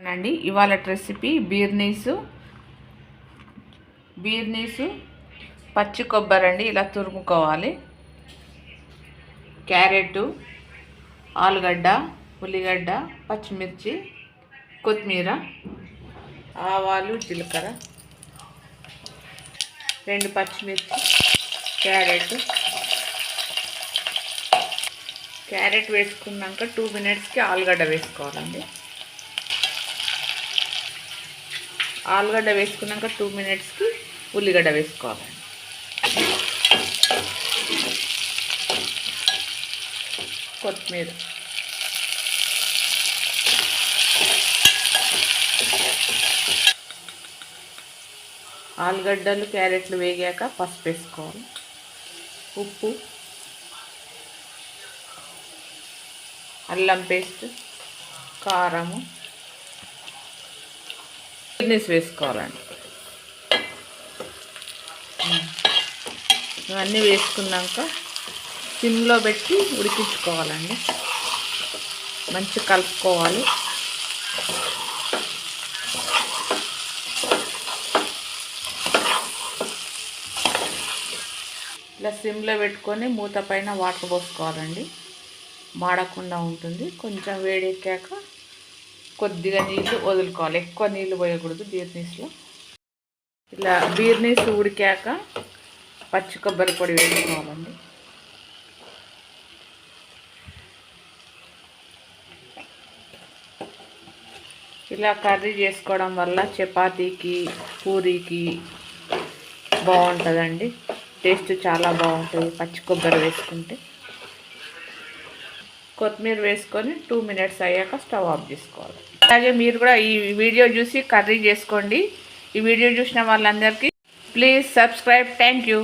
అండి ఇవాళ రెసిపీ బీర్నీసు పచ్చి కొబ్బరి అండి. ఇలా తురుముకోవాలి. క్యారెట్, ఆలుగడ్డ, ఉల్లిగడ్డ, పచ్చిమిర్చి, కొత్తిమీర, ఆవాలు, జీలకర్ర, 2 పచ్చిమిర్చి, క్యారెట్ వేసుకున్నాక 2 మినిట్స్కి ఆలుగడ్డ వేసుకోవాలండి. ఆలుగడ్డ వేసుకున్నాక 2 మినిట్స్కి ఉల్లిగడ్డ వేసుకోవాలండి. కొత్తిమీర, ఆలుగడ్డలు క్యారెట్లు వేగాక పసుపు వేసుకోవాలి. ఉప్పు, అల్లం పేస్ట్, కారము, బీర్నీస్ వేసుకోవాలండి. ఇవన్నీ వేసుకున్నాక సిమ్లో పెట్టి ఉడికించుకోవాలండి. మంచిగా కలుపుకోవాలి. ఇలా సిమ్లో పెట్టుకొని మూత పైన వాటర్ పోసుకోవాలండి. మాడకుండా ఉంటుంది. కొంచెం వేడెక్కాక కొద్దిగా నీళ్ళు వదులుకోవాలి. ఎక్కువ నీళ్ళు పోయకూడదు బీర్నీస్లో. ఇలా బీర్నీస్ ఉడికాక పచ్చి కొబ్బరి పొడి వేసుకోవాలండి. ఇలా కర్రీ చేసుకోవడం వల్ల చపాతీకి, పూరీకి బాగుంటుందండి. టేస్ట్ చాలా బాగుంటుంది పచ్చి కొబ్బరి వేసుకుంటే. కొత్తిమీర వేసుకొని 2 మినిట్స్ అయ్యాక స్టవ్ ఆఫ్ చేసుకోవాలి. అలాగే మీరు కూడా ఈ వీడియో చూసి కర్రీ చేసుకోండి. ఈ వీడియో చూసిన వాళ్ళందరికీ ప్లీజ్ సబ్స్క్రైబ్. Thank you.